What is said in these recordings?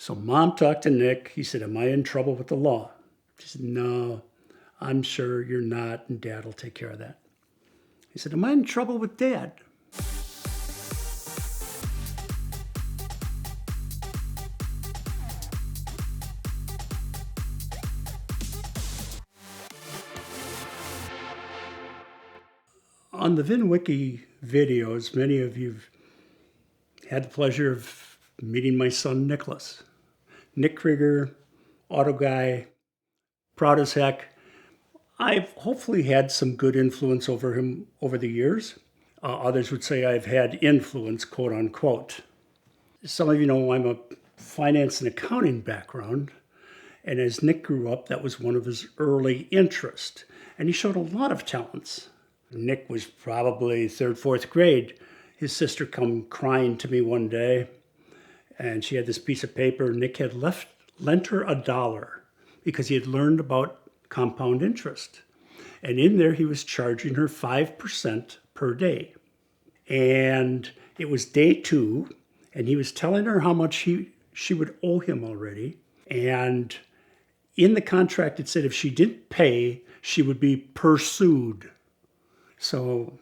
So Mom talked to Nick. He said, "Am I in trouble with the law?" She said, "No, I'm sure you're not, and Dad will take care of that." He said, "Am I in trouble with Dad?" On the VINwiki videos, many of you've had the pleasure of meeting my son, Nicholas. Nick Krueger, auto guy, proud as heck. I've hopefully had some good influence over him over the years. Others would say I've had influence, quote unquote. Some of you know I'm a finance and accounting background. And as Nick grew up, that was one of his early interests. And he showed a lot of talents. Nick was probably third, fourth grade. His sister come crying to me one day, and she had this piece of paper. Nick had lent her $1 because he had learned about compound interest. And in there, he was charging her 5% per day. And it was day 2, and he was telling her how much she would owe him already. And in the contract, it said if she didn't pay, she would be pursued. So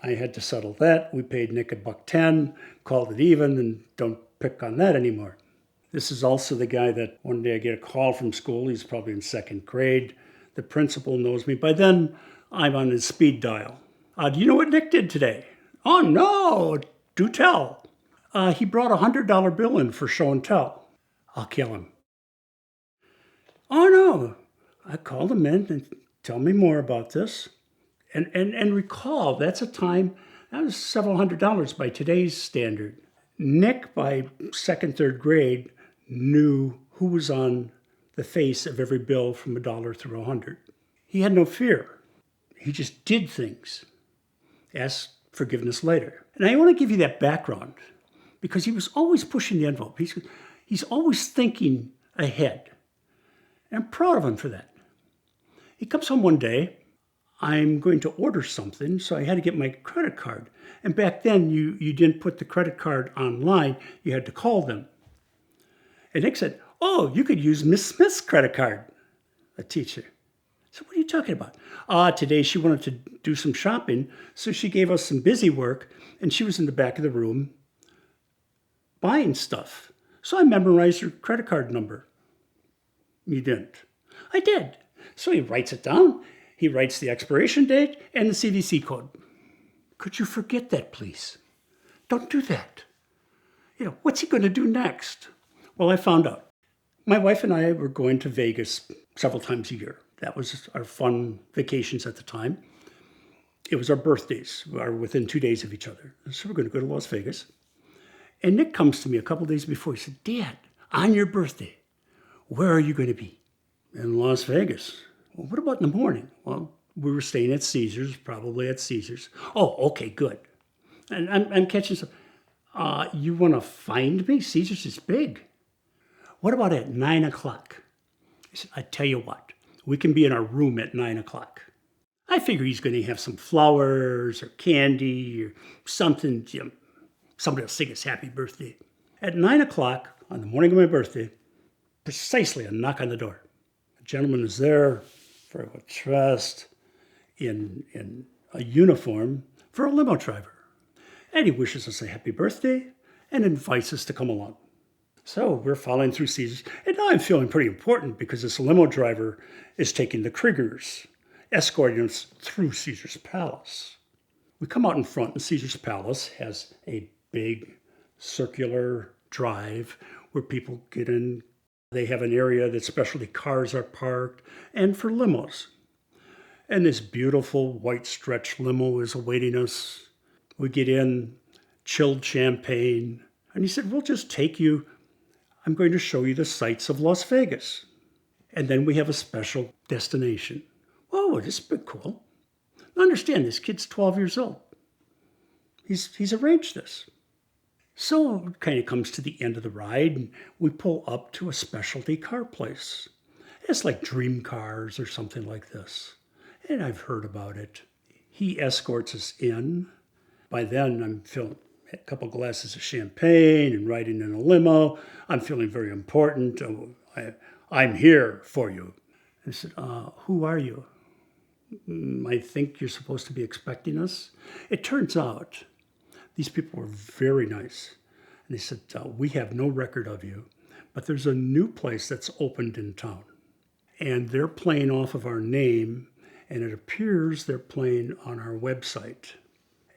I had to settle that. We paid Nick $1.10, called it even, and don't pick on that anymore. This is also the guy that one day I get a call from school. He's probably in 2nd grade. The principal knows me. By then, I'm on his speed dial. Do you know what Nick did today? Oh, no, do tell. He brought a $100 bill in for show and tell. I'll kill him. Oh, no. I called him in and tell me more about this. And recall, that's a time, that was several $100s by today's standard. Nick, by 2nd, 3rd grade, knew who was on the face of every bill from $1 through $100. He had no fear. He just did things. Asked forgiveness later. And I want to give you that background because he was always pushing the envelope. He's always thinking ahead. And I'm proud of him for that. He comes home one day. I'm going to order something, so I had to get my credit card. And back then, you didn't put the credit card online. You had to call them. And Nick said, "Oh, you could use Miss Smith's credit card," a teacher. So what are you talking about? Today she wanted to do some shopping, so she gave us some busy work, and she was in the back of the room buying stuff. So I memorized her credit card number. You didn't. I did. So he writes it down. He writes the expiration date and the CVC code. Could you forget that, please? Don't do that. What's he going to do next? Well, I found out. My wife and I were going to Vegas several times a year. That was our fun vacations at the time. It was our birthdays. We were within 2 days of each other. So we're going to go to Las Vegas. And Nick comes to me a couple days before. He said, "Dad, on your birthday, where are you going to be?" "In Las Vegas." "Well, what about in the morning?" "Well, we were staying at Caesars, probably at Caesars." "Oh, okay, good." And I'm catching some. You want to find me? Caesars is big. "What about at 9 o'clock? I said, "I tell you what, we can be in our room at 9 o'clock. I figure he's going to have some flowers or candy or something. Somebody will sing us happy birthday. At 9 o'clock on the morning of my birthday, precisely a knock on the door. A gentleman is there, very well dressed, in a uniform for a limo driver. And he wishes us a happy birthday and invites us to come along. So we're following through Caesars, and now I'm feeling pretty important because this limo driver is taking the Kruegers, escorting us through Caesar's Palace. We come out in front, and Caesar's Palace has a big circular drive where people get in. They have an area that specialty cars are parked, and for limos. And this beautiful white stretch limo is awaiting us. We get in, chilled champagne, and he said, "We'll just take you. I'm going to show you the sights of Las Vegas. And then we have a special destination." "Oh, this is a bit cool." Now understand, this kid's 12 years old. He's arranged this. So it kind of comes to the end of the ride, and we pull up to a specialty car place. It's like Dream Cars or something like this. And I've heard about it. He escorts us in. By then, I'm feeling, a couple glasses of champagne and riding in a limo. I'm feeling very important. Oh, I'm here for you. I said, who are you? I think you're supposed to be expecting us. It turns out these people were very nice. And they said, we have no record of you, but there's a new place that's opened in town. And they're playing off of our name, and it appears they're playing on our website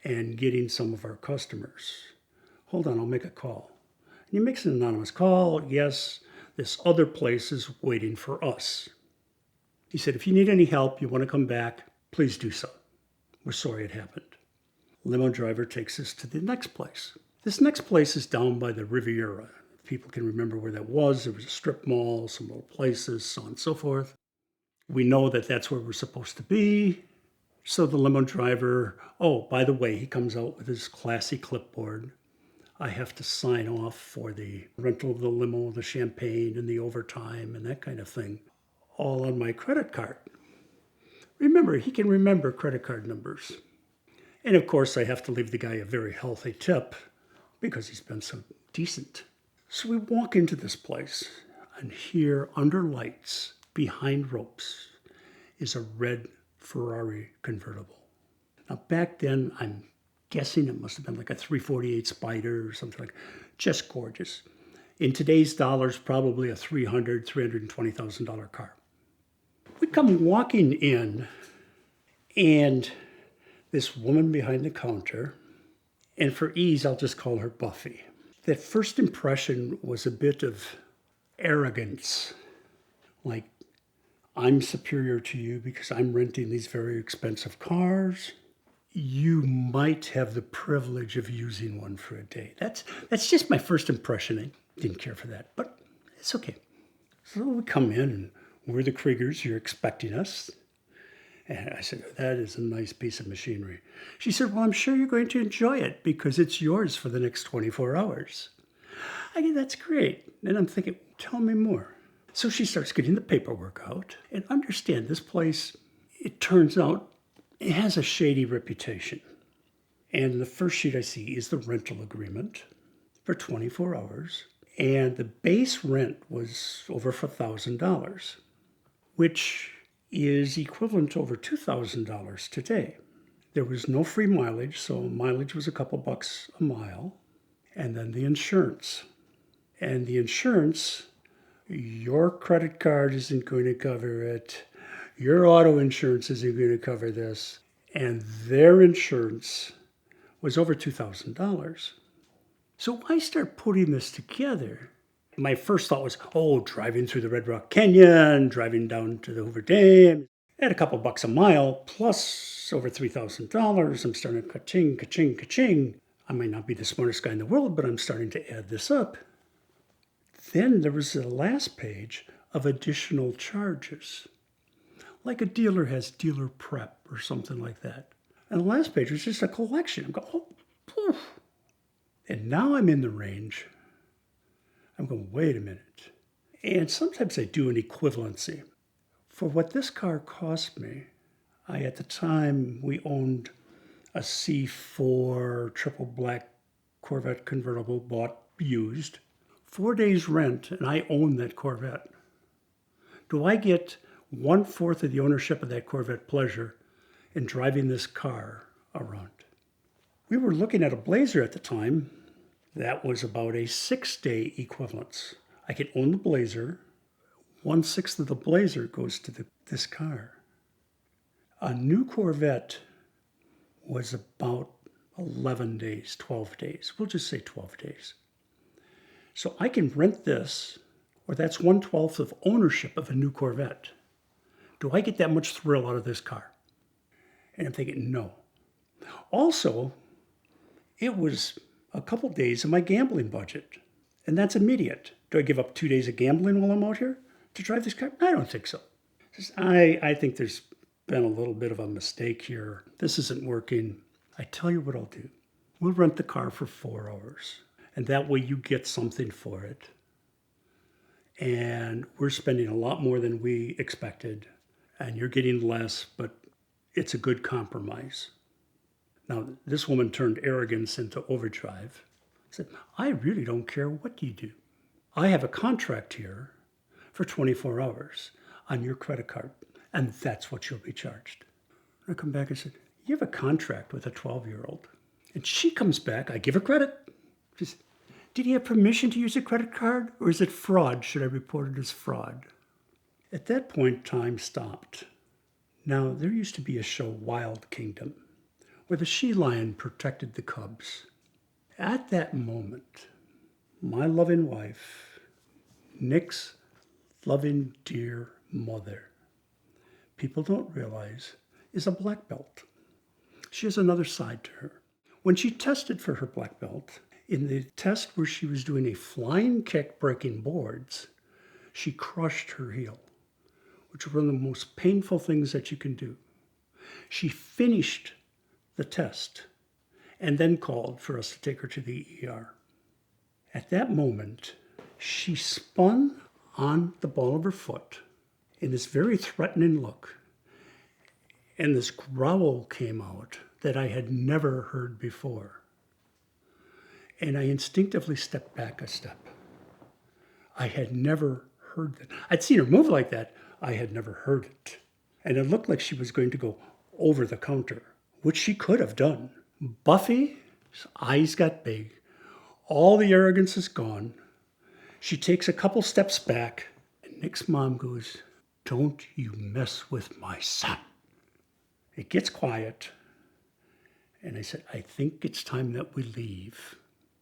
and getting some of our customers. Hold on, I'll make a call. And he makes an anonymous call. Yes, this other place is waiting for us. He said, if you need any help, you want to come back, please do so. We're sorry it happened. Limo driver takes us to the next place. This next place is down by the Riviera. If people can remember where that was. There was a strip mall, some little places, so on and so forth. We know that that's where we're supposed to be. So the limo driver, oh, by the way, he comes out with his classy clipboard. I have to sign off for the rental of the limo, the champagne, and the overtime, and that kind of thing, all on my credit card. Remember, he can remember credit card numbers. And of course, I have to leave the guy a very healthy tip because he's been so decent. So we walk into this place, and here, under lights, behind ropes, is a red Ferrari convertible. Now, back then, I'm guessing it must have been like a 348 Spider or something like that. Just gorgeous. In today's dollars, probably a $320,000 car. We come walking in, and this woman behind the counter, and for ease, I'll just call her Buffy. That first impression was a bit of arrogance, like, I'm superior to you because I'm renting these very expensive cars. You might have the privilege of using one for a day. That's just my first impression. I didn't care for that, but it's okay. So we come in, and we're the Kruegers. You're expecting us. And I said, that is a nice piece of machinery. She said, well, I'm sure you're going to enjoy it because it's yours for the next 24 hours. I go, that's great. And I'm thinking, tell me more. So she starts getting the paperwork out. And understand, this place, it turns out, it has a shady reputation. And the first sheet I see is the rental agreement for 24 hours. And the base rent was over $1,000, which is equivalent to over $2,000 today. There was no free mileage, so mileage was a couple bucks a mile. And then the insurance. And the insurance, your credit card isn't going to cover it. Your auto insurance isn't going to cover this. And their insurance was over $2,000. So I start putting this together. My first thought was, driving through the Red Rock Canyon, driving down to the Hoover Dam, at a couple bucks a mile, plus over $3,000. I'm starting to ka-ching, ka-ching, ka-ching. I might not be the smartest guy in the world, but I'm starting to add this up. Then there was the last page of additional charges. Like a dealer has dealer prep or something like that. And the last page was just a collection. I'm going, poof. And now I'm in the range. I'm going, wait a minute. And sometimes I do an equivalency. For what this car cost me, at the time, we owned a C4 triple black Corvette convertible, bought used. 4 days rent, and I own that Corvette. Do I get 1/4 of the ownership of that Corvette pleasure in driving this car around? We were looking at a Blazer at the time. That was about a 6-day equivalence. I could own the Blazer. 1/6 of the Blazer goes to this car. A new Corvette was about 11 days, 12 days. We'll just say 12 days. So I can rent this, or that's 1/12 of ownership of a new Corvette. Do I get that much thrill out of this car? And I'm thinking, no. Also, it was a couple days of my gambling budget, and that's immediate. Do I give up 2 days of gambling while I'm out here to drive this car? I don't think so. I think there's been a little bit of a mistake here. This isn't working. I tell you what I'll do. We'll rent the car for 4 hours, and that way you get something for it. And we're spending a lot more than we expected, and you're getting less, but it's a good compromise. Now, this woman turned arrogance into overdrive. Said, I really don't care what you do. I have a contract here for 24 hours on your credit card, and that's what you'll be charged. I come back and said, you have a contract with a 12-year-old. And she comes back, I give her credit. She said, did he have permission to use a credit card, or is it fraud? Should I report it as fraud? At that point, time stopped. Now, there used to be a show, Wild Kingdom, where the she lion protected the cubs. At that moment, my loving wife, Nick's loving dear mother, people don't realize, is a black belt. She has another side to her. When she tested for her black belt, in the test where she was doing a flying kick breaking boards, she crushed her heel, which is one of the most painful things that you can do. She finished the test and then called for us to take her to the ER. At that moment, she spun on the ball of her foot in this very threatening look, and this growl came out that I had never heard before. And I instinctively stepped back a step. I had never heard that. I'd seen her move like that. I had never heard it. And it looked like she was going to go over the counter, which she could have done. Buffy's eyes got big. All the arrogance is gone. She takes a couple steps back, and Nick's mom goes, don't you mess with my son. It gets quiet. And I said, I think it's time that we leave.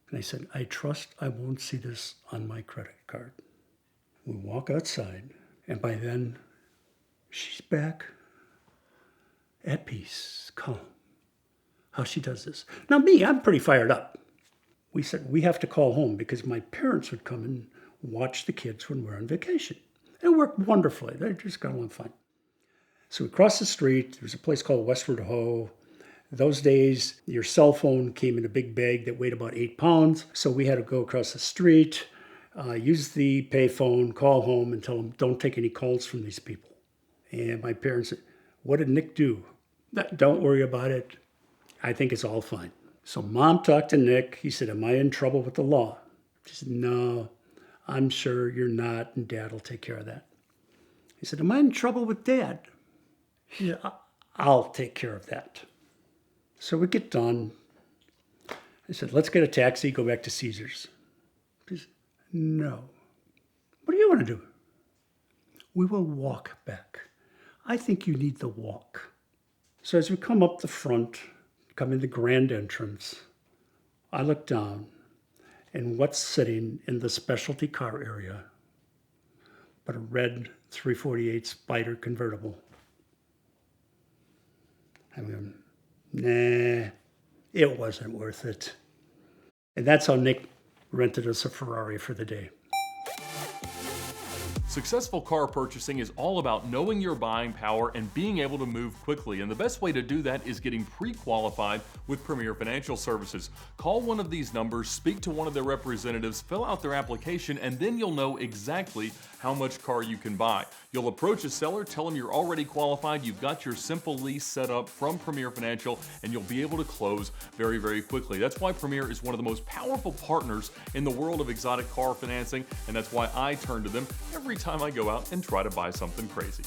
And I said, I trust I won't see this on my credit card. We walk outside, and by then, she's back at peace, calm. How she does this. Now me, I'm pretty fired up. We said, we have to call home because my parents would come and watch the kids when we're on vacation. It worked wonderfully. They just got along fine. So we crossed the street. There was a place called Westward Ho. Those days, your cell phone came in a big bag that weighed about 8 pounds. So we had to go across the street, use the payphone, call home and tell them, don't take any calls from these people. And my parents said, what did Nick do? Don't worry about it. I think it's all fine. So mom talked to Nick. He said, am I in trouble with the law? She said, no, I'm sure you're not, and dad will take care of that. He said, am I in trouble with dad? She said, I'll take care of that. So we get done. I said, let's get a taxi, go back to Caesars. She said, no. What do you want to do? We will walk back. I think you need the walk. So as we come up the front, come in the grand entrance, I look down, and what's sitting in the specialty car area but a red 348 Spider convertible. I mean, nah, it wasn't worth it. And that's how Nick rented us a Ferrari for the day. Successful car purchasing is all about knowing your buying power and being able to move quickly, and the best way to do that is getting pre-qualified with Premier Financial Services. Call one of these numbers, speak to one of their representatives, fill out their application, and then you'll know exactly how much car you can buy. You'll approach a seller, tell them you're already qualified, you've got your simple lease set up from Premier Financial, and you'll be able to close very, very quickly. That's why Premier is one of the most powerful partners in the world of exotic car financing, and that's why I turn to them every time I go out and try to buy something crazy.